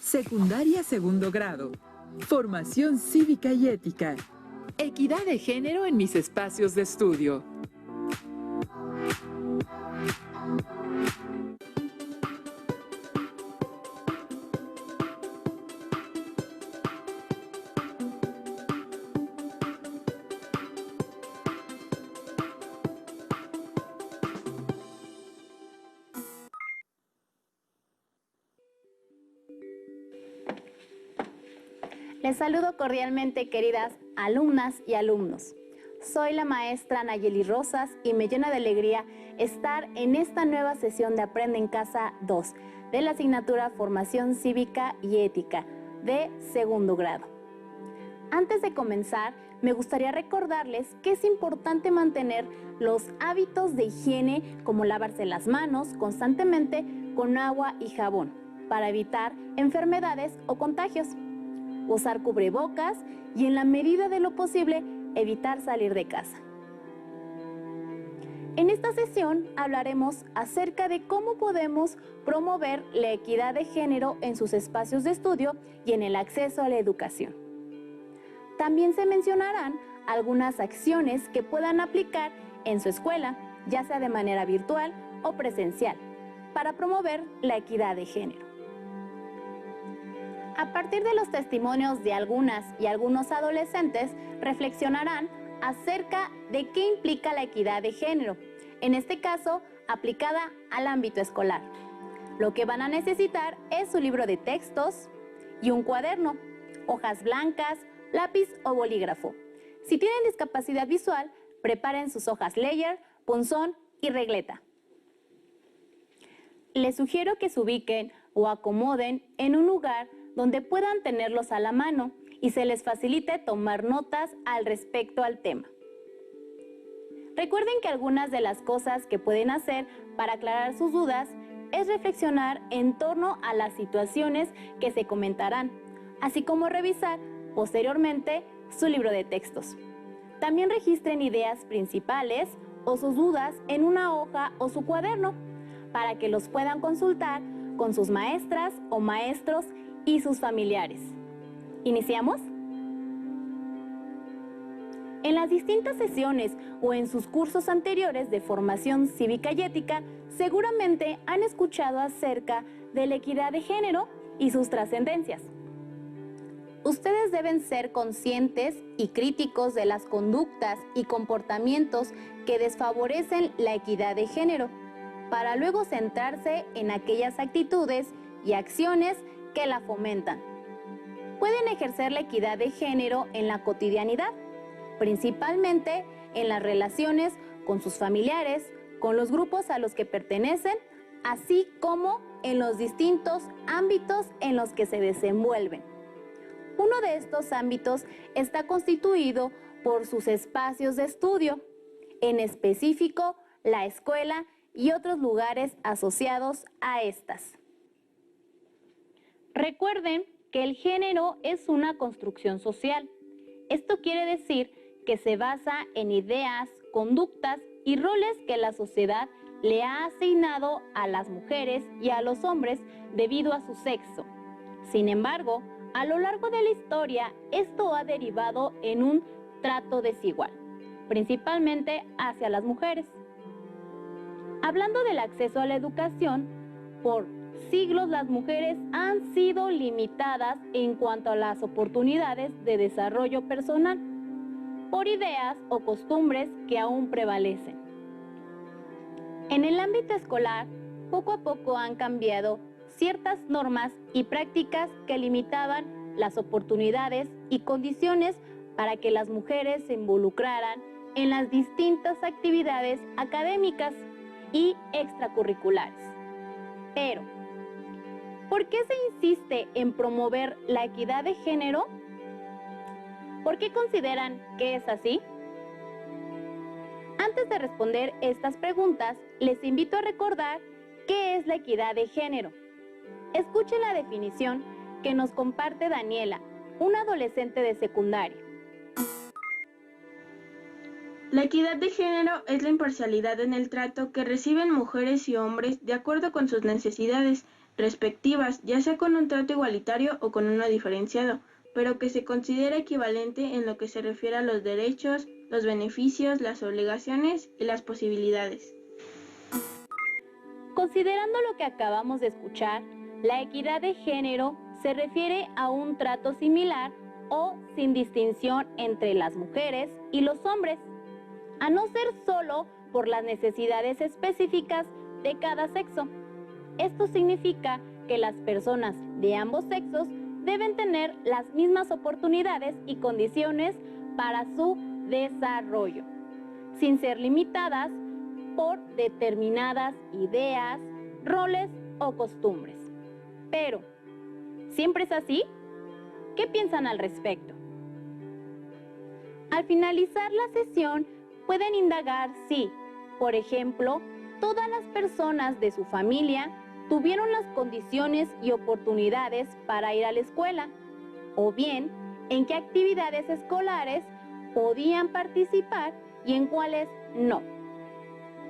Secundaria segundo grado. Formación cívica y ética. Equidad de género en mis espacios de estudio. Les saludo cordialmente, queridas alumnas y alumnos. Soy la maestra Nayeli Rosas y me llena de alegría estar en esta nueva sesión de Aprende en Casa 2 de la asignatura Formación Cívica y Ética de segundo grado. Antes de comenzar, me gustaría recordarles que es importante mantener los hábitos de higiene como lavarse las manos constantemente con agua y jabón para evitar enfermedades o contagios. Usar cubrebocas y en la medida de lo posible evitar salir de casa. En esta sesión hablaremos acerca de cómo podemos promover la equidad de género en sus espacios de estudio y en el acceso a la educación. También se mencionarán algunas acciones que puedan aplicar en su escuela, ya sea de manera virtual o presencial, para promover la equidad de género. A partir de los testimonios de algunas y algunos adolescentes, reflexionarán acerca de qué implica la equidad de género, en este caso, aplicada al ámbito escolar. Lo que van a necesitar es su libro de textos y un cuaderno, hojas blancas, lápiz o bolígrafo. Si tienen discapacidad visual, preparen sus hojas Leyer, punzón y regleta. Les sugiero que se ubiquen o acomoden en un lugar donde puedan tenerlos a la mano y se les facilite tomar notas al respecto al tema. Recuerden que algunas de las cosas que pueden hacer para aclarar sus dudas es reflexionar en torno a las situaciones que se comentarán, así como revisar posteriormente su libro de textos. También registren ideas principales o sus dudas en una hoja o su cuaderno para que los puedan consultar con sus maestras o maestros y sus familiares. ¿Iniciamos? En las distintas sesiones o en sus cursos anteriores de formación cívica y ética, seguramente han escuchado acerca de la equidad de género y sus trascendencias. Ustedes deben ser conscientes y críticos de las conductas y comportamientos que desfavorecen la equidad de género, para luego centrarse en aquellas actitudes y acciones que la fomentan. Pueden ejercer la equidad de género en la cotidianidad, principalmente en las relaciones con sus familiares, con los grupos a los que pertenecen, así como en los distintos ámbitos en los que se desenvuelven. Uno de estos ámbitos está constituido por sus espacios de estudio, en específico la escuela y otros lugares asociados a estas. Recuerden que el género es una construcción social. Esto quiere decir que se basa en ideas, conductas y roles que la sociedad le ha asignado a las mujeres y a los hombres debido a su sexo. Sin embargo, a lo largo de la historia, esto ha derivado en un trato desigual, principalmente hacia las mujeres. Hablando del acceso a la educación, por siglos las mujeres han sido limitadas en cuanto a las oportunidades de desarrollo personal, por ideas o costumbres que aún prevalecen. En el ámbito escolar, poco a poco han cambiado ciertas normas y prácticas que limitaban las oportunidades y condiciones para que las mujeres se involucraran en las distintas actividades académicas y extracurriculares. Pero, ¿por qué se insiste en promover la equidad de género? ¿Por qué consideran que es así? Antes de responder estas preguntas, les invito a recordar qué es la equidad de género. Escuchen la definición que nos comparte Daniela, una adolescente de secundaria. La equidad de género es la imparcialidad en el trato que reciben mujeres y hombres de acuerdo con sus necesidades, respectivas, ya sea con un trato igualitario o con uno diferenciado, pero que se considera equivalente en lo que se refiere a los derechos, los beneficios, las obligaciones y las posibilidades. Considerando lo que acabamos de escuchar, la equidad de género se refiere a un trato similar o sin distinción entre las mujeres y los hombres, a no ser solo por las necesidades específicas de cada sexo. Esto significa que las personas de ambos sexos deben tener las mismas oportunidades y condiciones para su desarrollo, sin ser limitadas por determinadas ideas, roles o costumbres. Pero, ¿siempre es así? ¿Qué piensan al respecto? Al finalizar la sesión, pueden indagar si, por ejemplo, todas las personas de su familia tuvieron las condiciones y oportunidades para ir a la escuela, o bien en qué actividades escolares podían participar y en cuáles no.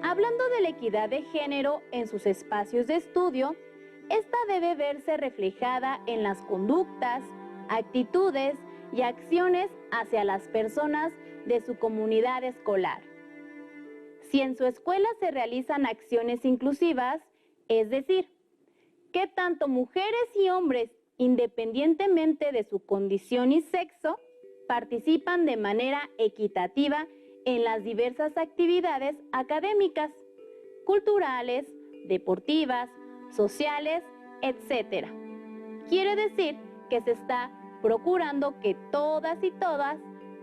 Hablando de la equidad de género en sus espacios de estudio, esta debe verse reflejada en las conductas, actitudes y acciones hacia las personas de su comunidad escolar. Si en su escuela se realizan acciones inclusivas, es decir, que tanto mujeres y hombres, independientemente de su condición y sexo, participan de manera equitativa en las diversas actividades académicas, culturales, deportivas, sociales, etc. Quiere decir que se está procurando que todas y todas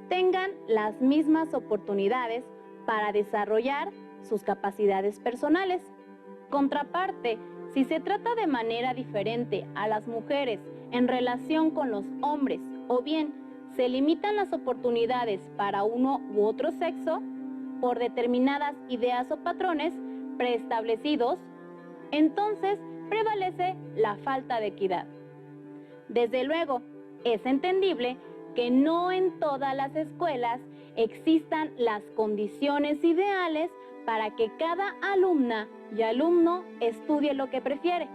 tengan las mismas oportunidades para desarrollar sus capacidades personales. Contraparte, si se trata de manera diferente a las mujeres en relación con los hombres, o bien se limitan las oportunidades para uno u otro sexo por determinadas ideas o patrones preestablecidos, entonces prevalece la falta de equidad. Desde luego, es entendible que no en todas las escuelas existan las condiciones ideales para que cada alumna y alumno estudie lo que prefiere.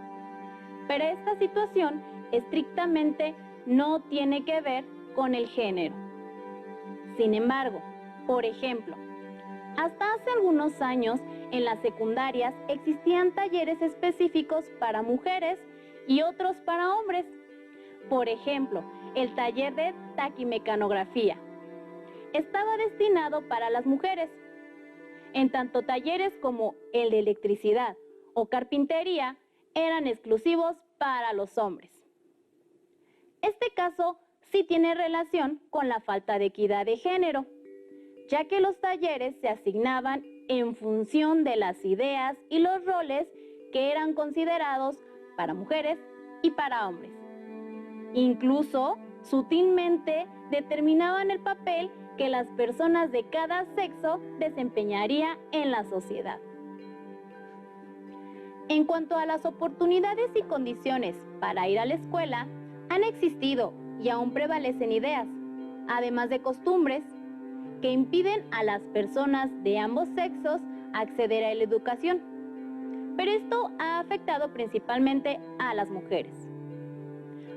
Pero esta situación estrictamente no tiene que ver con el género. Sin embargo, por ejemplo, hasta hace algunos años en las secundarias existían talleres específicos para mujeres y otros para hombres. Por ejemplo, el taller de taquimecanografía estaba destinado para las mujeres, en tanto talleres como el de electricidad o carpintería eran exclusivos para los hombres. Este caso sí tiene relación con la falta de equidad de género, ya que los talleres se asignaban en función de las ideas y los roles que eran considerados para mujeres y para hombres. Incluso, sutilmente, determinaban el papel que las personas de cada sexo desempeñaría en la sociedad. En cuanto a las oportunidades y condiciones para ir a la escuela, han existido y aún prevalecen ideas, además de costumbres, que impiden a las personas de ambos sexos acceder a la educación. Pero esto ha afectado principalmente a las mujeres.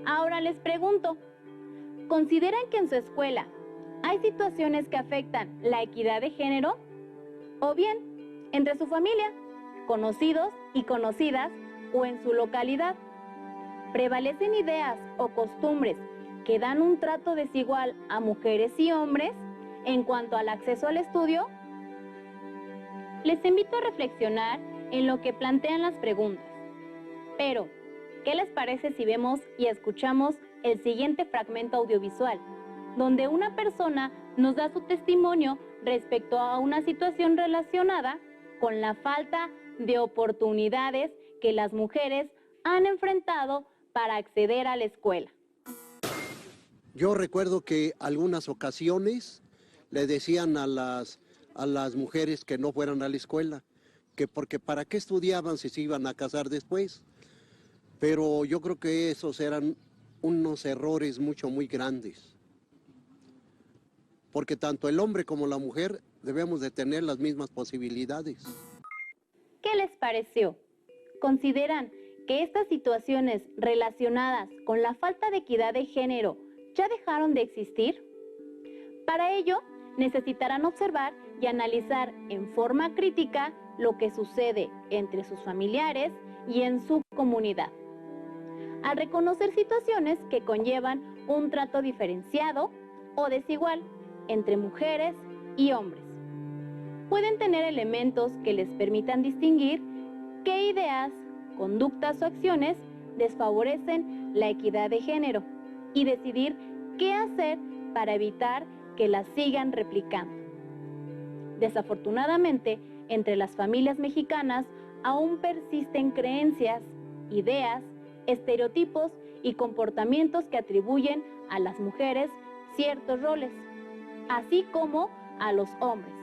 Ahora les pregunto, ¿consideran que en su escuela hay situaciones que afectan la equidad de género? O bien, entre su familia, conocidos y conocidas o en su localidad, ¿prevalecen ideas o costumbres que dan un trato desigual a mujeres y hombres en cuanto al acceso al estudio? Les invito a reflexionar en lo que plantean las preguntas. Pero, ¿qué les parece si vemos y escuchamos el siguiente fragmento audiovisual, donde una persona nos da su testimonio respecto a una situación relacionada con la falta de oportunidades que las mujeres han enfrentado para acceder a la escuela? Yo recuerdo que algunas ocasiones le decían a las mujeres que no fueran a la escuela, que porque para qué estudiaban si se iban a casar después. Pero yo creo que esos eran unos errores muy grandes. Porque tanto el hombre como la mujer debemos de tener las mismas posibilidades. ¿Qué les pareció? ¿Consideran que estas situaciones relacionadas con la falta de equidad de género ya dejaron de existir? Para ello, necesitarán observar y analizar en forma crítica lo que sucede entre sus familiares y en su comunidad. Al reconocer situaciones que conllevan un trato diferenciado o desigual entre mujeres y hombres, pueden tener elementos que les permitan distinguir qué ideas, conductas o acciones desfavorecen la equidad de género y decidir qué hacer para evitar que las sigan replicando. Desafortunadamente, entre las familias mexicanas aún persisten creencias, ideas, estereotipos y comportamientos que atribuyen a las mujeres ciertos roles, así como a los hombres.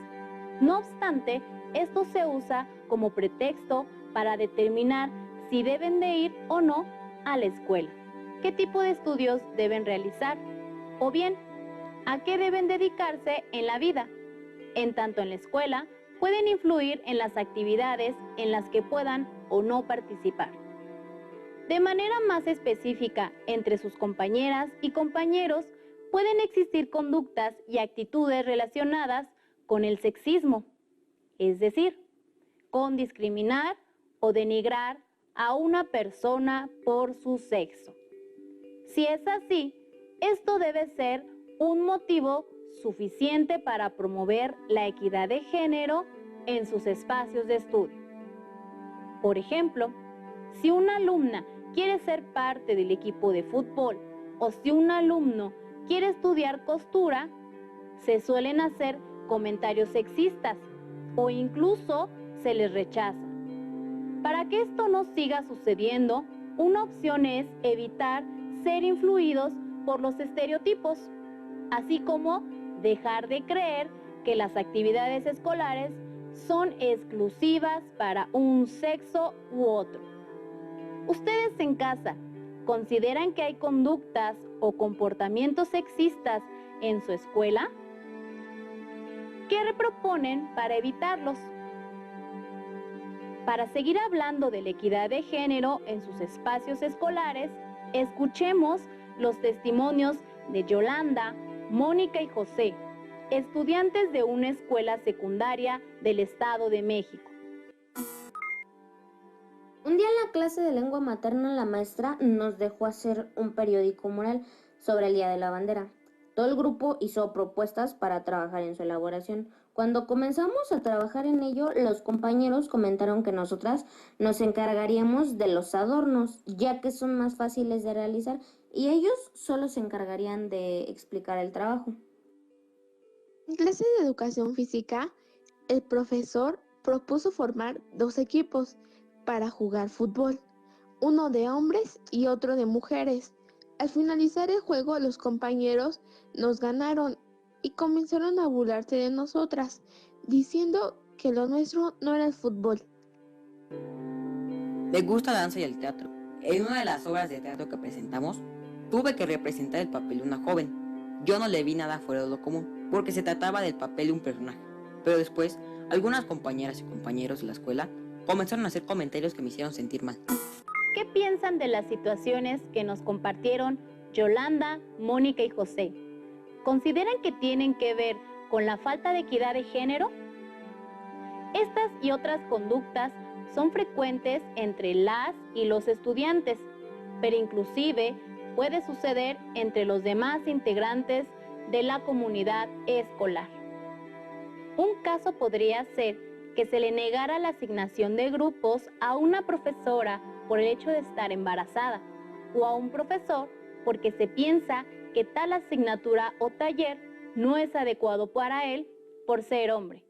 No obstante, esto se usa como pretexto para determinar si deben de ir o no a la escuela, qué tipo de estudios deben realizar, o bien, a qué deben dedicarse en la vida. En tanto en la escuela, pueden influir en las actividades en las que puedan o no participar. De manera más específica, entre sus compañeras y compañeros, pueden existir conductas y actitudes relacionadas con el sexismo, es decir, con discriminar o denigrar a una persona por su sexo. Si es así, esto debe ser un motivo suficiente para promover la equidad de género en sus espacios de estudio. Por ejemplo, si una alumna quiere ser parte del equipo de fútbol o si un alumno quiere estudiar costura, se suelen hacer comentarios sexistas o incluso se les rechaza. Para que esto no siga sucediendo, una opción es evitar ser influidos por los estereotipos, así como dejar de creer que las actividades escolares son exclusivas para un sexo u otro. Ustedes en casa, ¿consideran que hay conductas o comportamientos sexistas en su escuela? ¿Qué proponen para evitarlos? Para seguir hablando de la equidad de género en sus espacios escolares, escuchemos los testimonios de Yolanda, Mónica y José, estudiantes de una escuela secundaria del Estado de México. Un día en la clase de lengua materna la maestra nos dejó hacer un periódico mural sobre el Día de la Bandera. Todo el grupo hizo propuestas para trabajar en su elaboración. Cuando comenzamos a trabajar en ello, los compañeros comentaron que nosotras nos encargaríamos de los adornos, ya que son más fáciles de realizar, y ellos solo se encargarían de explicar el trabajo. En clase de educación física, el profesor propuso formar 2 equipos para jugar fútbol, uno de hombres y otro de mujeres. Al finalizar el juego, los compañeros nos ganaron y comenzaron a burlarse de nosotras, diciendo que lo nuestro no era el fútbol. Me gusta la danza y el teatro. En una de las obras de teatro que presentamos, tuve que representar el papel de una joven. Yo no le vi nada fuera de lo común, porque se trataba del papel de un personaje. Pero después, algunas compañeras y compañeros de la escuela comenzaron a hacer comentarios que me hicieron sentir mal. ¿Qué piensan de las situaciones que nos compartieron Yolanda, Mónica y José? ¿Consideran que tienen que ver con la falta de equidad de género? Estas y otras conductas son frecuentes entre las y los estudiantes, pero inclusive puede suceder entre los demás integrantes de la comunidad escolar. Un caso podría ser que se le negara la asignación de grupos a una profesora por el hecho de estar embarazada, o a un profesor porque se piensa que tal asignatura o taller no es adecuado para él por ser hombre.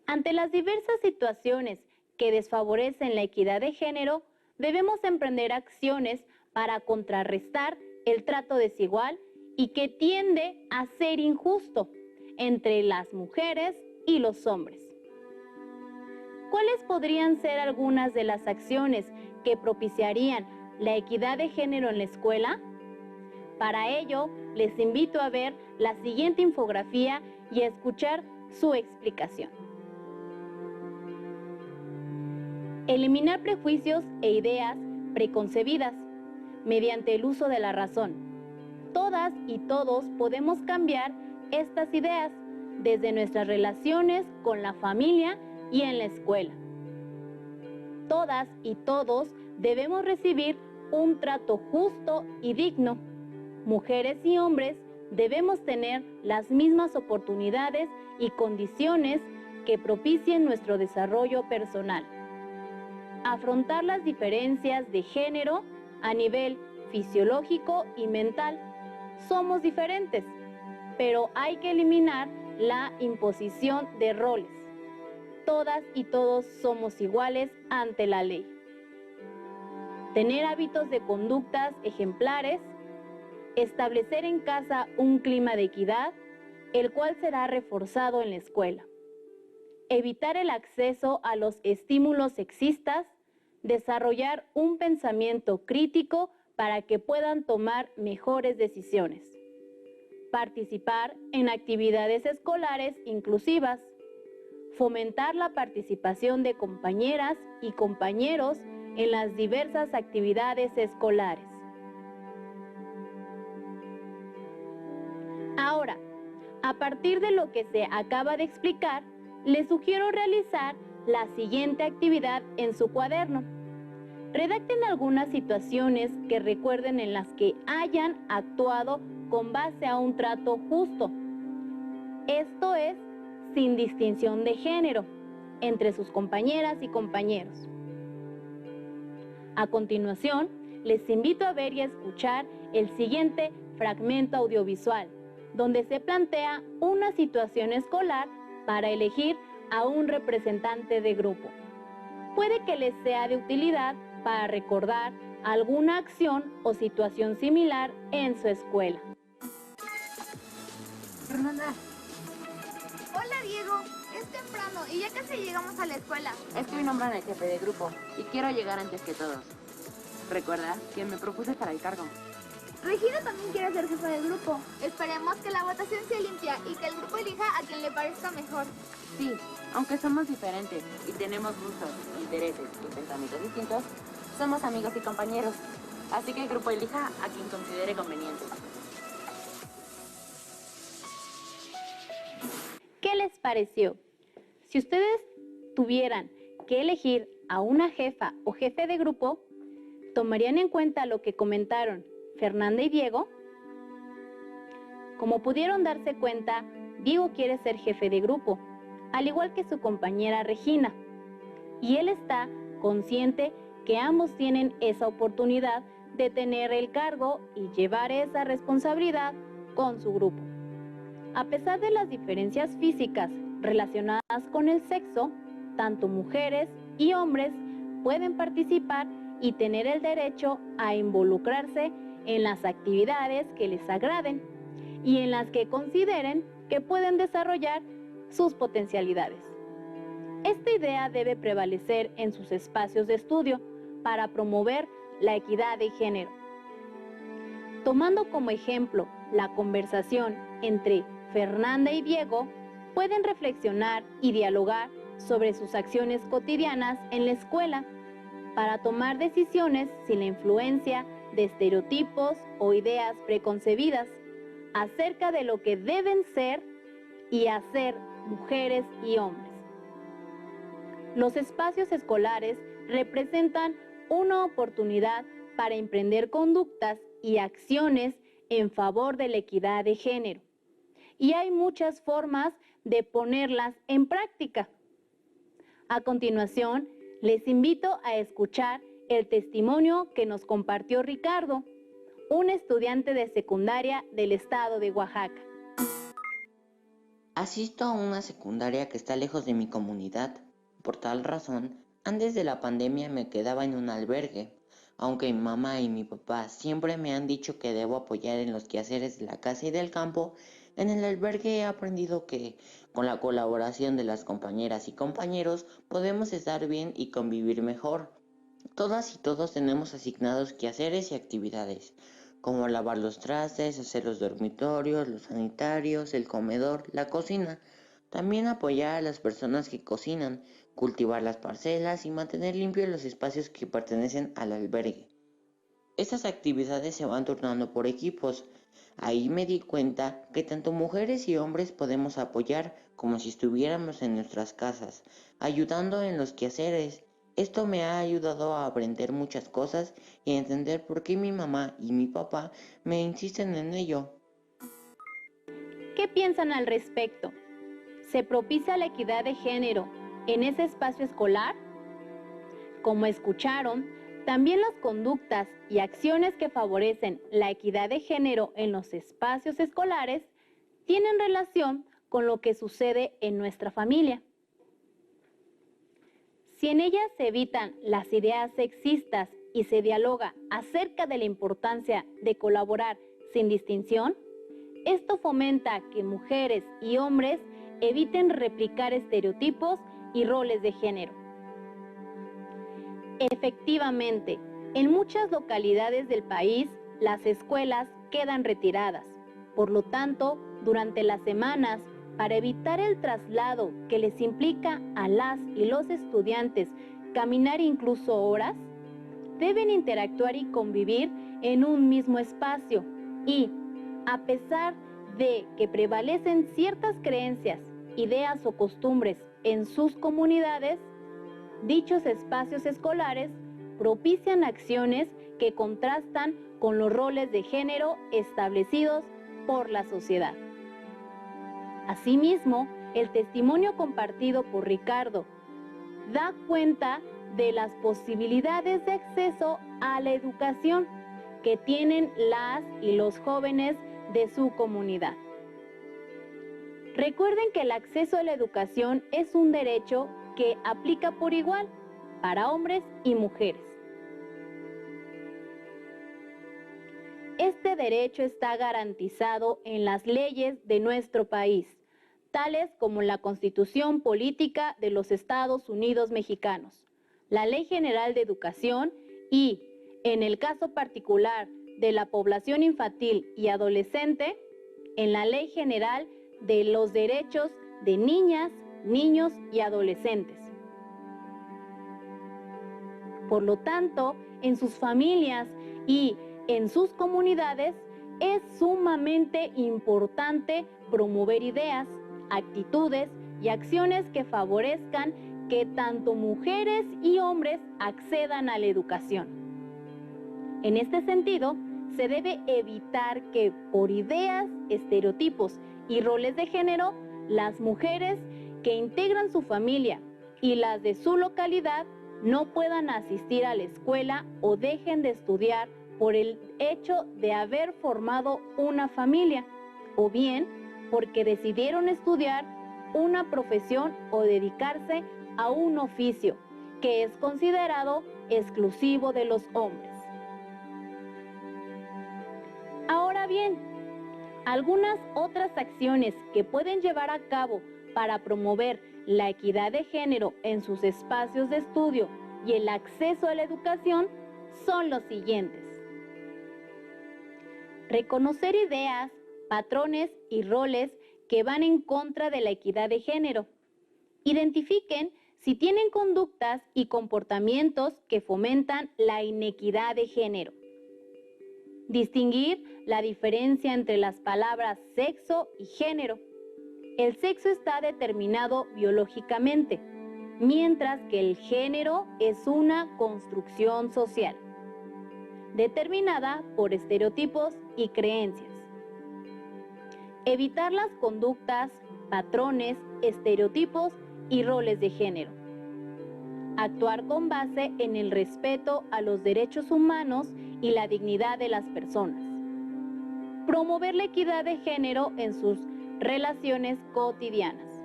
Ante las diversas situaciones que desfavorecen la equidad de género, debemos emprender acciones para contrarrestar el trato desigual y que tiende a ser injusto entre las mujeres y los hombres. ¿Cuáles podrían ser algunas de las acciones que propiciarían la equidad de género en la escuela? Para ello, les invito a ver la siguiente infografía y a escuchar su explicación. Eliminar prejuicios e ideas preconcebidas, mediante el uso de la razón. Todas y todos podemos cambiar estas ideas desde nuestras relaciones con la familia y en la escuela. Todas y todos debemos recibir un trato justo y digno. Mujeres y hombres debemos tener las mismas oportunidades y condiciones que propicien nuestro desarrollo personal. Afrontar las diferencias de género a nivel fisiológico y mental. Somos diferentes, pero hay que eliminar la imposición de roles. Todas y todos somos iguales ante la ley. Tener hábitos de conductas ejemplares. Establecer en casa un clima de equidad, el cual será reforzado en la escuela. Evitar el acceso a los estímulos sexistas. Desarrollar un pensamiento crítico para que puedan tomar mejores decisiones. Participar en actividades escolares inclusivas. Fomentar la participación de compañeras y compañeros en las diversas actividades escolares. Ahora, a partir de lo que se acaba de explicar, les sugiero realizar la siguiente actividad en su cuaderno. Redacten algunas situaciones que recuerden en las que hayan actuado con base a un trato justo. Esto es, sin distinción de género, entre sus compañeras y compañeros. A continuación, les invito a ver y a escuchar el siguiente fragmento audiovisual, donde se plantea una situación escolar para elegir a un representante de grupo. Puede que les sea de utilidad para recordar alguna acción o situación similar en su escuela. Fernanda. Hola, Diego. Es temprano y ya casi llegamos a la escuela. Es que hoy nombran al jefe de grupo y quiero llegar antes que todos. ¿Recuerdas que me propuse para el cargo? Regina también quiere ser jefa de grupo. Esperemos que la votación sea limpia y que el grupo elija a quien le parezca mejor. Sí, aunque somos diferentes y tenemos gustos, intereses y pensamientos distintos, somos amigos y compañeros. Así que el grupo elija a quien considere conveniente. ¿Qué les pareció? Si ustedes tuvieran que elegir a una jefa o jefe de grupo, ¿tomarían en cuenta lo que comentaron Fernanda y Diego? Como pudieron darse cuenta, Diego quiere ser jefe de grupo, al igual que su compañera Regina, y él está consciente que ambos tienen esa oportunidad de tener el cargo y llevar esa responsabilidad con su grupo. A pesar de las diferencias físicas relacionadas con el sexo, tanto mujeres y hombres pueden participar y tener el derecho a involucrarse en las actividades que les agraden y en las que consideren que pueden desarrollar sus potencialidades. Esta idea debe prevalecer en sus espacios de estudio para promover la equidad de género. Tomando como ejemplo la conversación entre Fernanda y Diego, pueden reflexionar y dialogar sobre sus acciones cotidianas en la escuela para tomar decisiones sin la influencia de estereotipos o ideas preconcebidas acerca de lo que deben ser y hacer mujeres y hombres. Los espacios escolares representan una oportunidad para emprender conductas y acciones en favor de la equidad de género. Y hay muchas formas de ponerlas en práctica. A continuación, les invito a escuchar el testimonio que nos compartió Ricardo, un estudiante de secundaria del estado de Oaxaca. Asisto a una secundaria que está lejos de mi comunidad. Por tal razón, antes de la pandemia me quedaba en un albergue. Aunque mi mamá y mi papá siempre me han dicho que debo apoyar en los quehaceres de la casa y del campo, en el albergue he aprendido que, con la colaboración de las compañeras y compañeros, podemos estar bien y convivir mejor. Todas y todos tenemos asignados quehaceres y actividades, como lavar los trastes, hacer los dormitorios, los sanitarios, el comedor, la cocina. También apoyar a las personas que cocinan, cultivar las parcelas y mantener limpios los espacios que pertenecen al albergue. Estas actividades se van turnando por equipos. Ahí me di cuenta que tanto mujeres y hombres podemos apoyar como si estuviéramos en nuestras casas, ayudando en los quehaceres. Esto me ha ayudado a aprender muchas cosas y a entender por qué mi mamá y mi papá me insisten en ello. ¿Qué piensan al respecto? ¿Se propicia la equidad de género en ese espacio escolar? Como escucharon, también las conductas y acciones que favorecen la equidad de género en los espacios escolares tienen relación con lo que sucede en nuestra familia. Si en ellas se evitan las ideas sexistas y se dialoga acerca de la importancia de colaborar sin distinción, esto fomenta que mujeres y hombres eviten replicar estereotipos y roles de género. Efectivamente, en muchas localidades del país, las escuelas quedan retiradas. Por lo tanto, durante las semanas, para evitar el traslado que les implica a las y los estudiantes caminar incluso horas, deben interactuar y convivir en un mismo espacio y, a pesar de que prevalecen ciertas creencias, ideas o costumbres en sus comunidades, dichos espacios escolares propician acciones que contrastan con los roles de género establecidos por la sociedad. Asimismo, el testimonio compartido por Ricardo da cuenta de las posibilidades de acceso a la educación que tienen las y los jóvenes de su comunidad. Recuerden que el acceso a la educación es un derecho que aplica por igual para hombres y mujeres. Este derecho está garantizado en las leyes de nuestro país, tales como la Constitución Política de los Estados Unidos Mexicanos, la Ley General de Educación y, en el caso particular de la población infantil y adolescente, en la Ley General de los Derechos de Niñas, Niños y Adolescentes. Por lo tanto, en sus familias y en sus comunidades es sumamente importante promover ideas, actitudes y acciones que favorezcan que tanto mujeres y hombres accedan a la educación. En este sentido, se debe evitar que por ideas, estereotipos y roles de género, las mujeres que integran su familia y las de su localidad no puedan asistir a la escuela o dejen de estudiar por el hecho de haber formado una familia, o bien porque decidieron estudiar una profesión o dedicarse a un oficio que es considerado exclusivo de los hombres. Ahora bien, algunas otras acciones que pueden llevar a cabo para promover la equidad de género en sus espacios de estudio y el acceso a la educación son los siguientes. Reconocer ideas, patrones y roles que van en contra de la equidad de género. Identifiquen si tienen conductas y comportamientos que fomentan la inequidad de género. Distinguir la diferencia entre las palabras sexo y género. El sexo está determinado biológicamente, mientras que el género es una construcción social, determinada por estereotipos y creencias. Evitar las conductas, patrones, estereotipos y roles de género. Actuar con base en el respeto a los derechos humanos y la dignidad de las personas. Promover la equidad de género en sus relaciones cotidianas.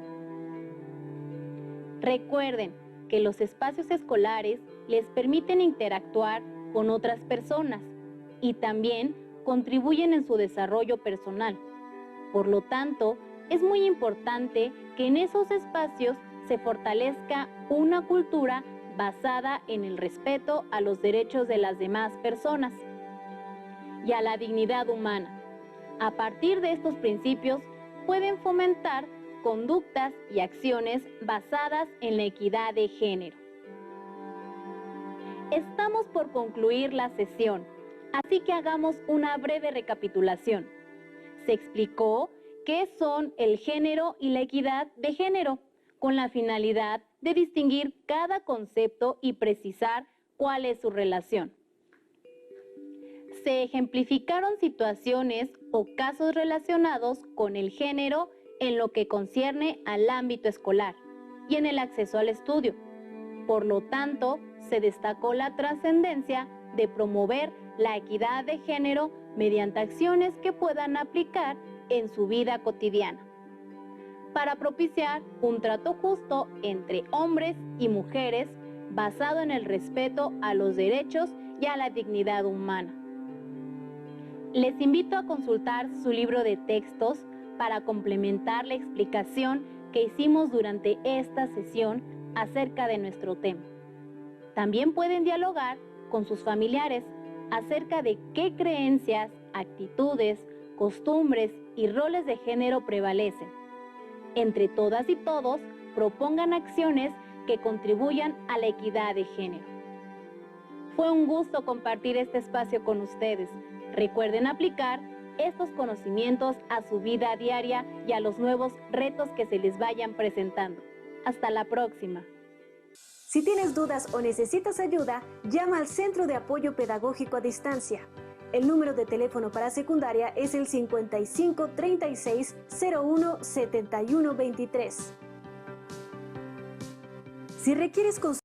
Recuerden que los espacios escolares les permiten interactuar con otras personas y también contribuyen en su desarrollo personal. Por lo tanto, es muy importante que en esos espacios se fortalezca una cultura basada en el respeto a los derechos de las demás personas y a la dignidad humana. A partir de estos principios, pueden fomentar conductas y acciones basadas en la equidad de género. Estamos por concluir la sesión, así que hagamos una breve recapitulación. Se explicó qué son el género y la equidad de género, con la finalidad de distinguir cada concepto y precisar cuál es su relación. Se ejemplificaron situaciones o casos relacionados con el género en lo que concierne al ámbito escolar y en el acceso al estudio. Por lo tanto, se destacó la trascendencia de promover la equidad de género mediante acciones que puedan aplicar en su vida cotidiana, para propiciar un trato justo entre hombres y mujeres basado en el respeto a los derechos y a la dignidad humana. Les invito a consultar su libro de textos para complementar la explicación que hicimos durante esta sesión acerca de nuestro tema. También pueden dialogar con sus familiares acerca de qué creencias, actitudes, costumbres y roles de género prevalecen. Entre todas y todos, propongan acciones que contribuyan a la equidad de género. Fue un gusto compartir este espacio con ustedes. Recuerden aplicar estos conocimientos a su vida diaria y a los nuevos retos que se les vayan presentando. Hasta la próxima. Si tienes dudas o necesitas ayuda, llama al Centro de Apoyo Pedagógico a Distancia. El número de teléfono para secundaria es el 55 36 01 71 23. Si requieres consulta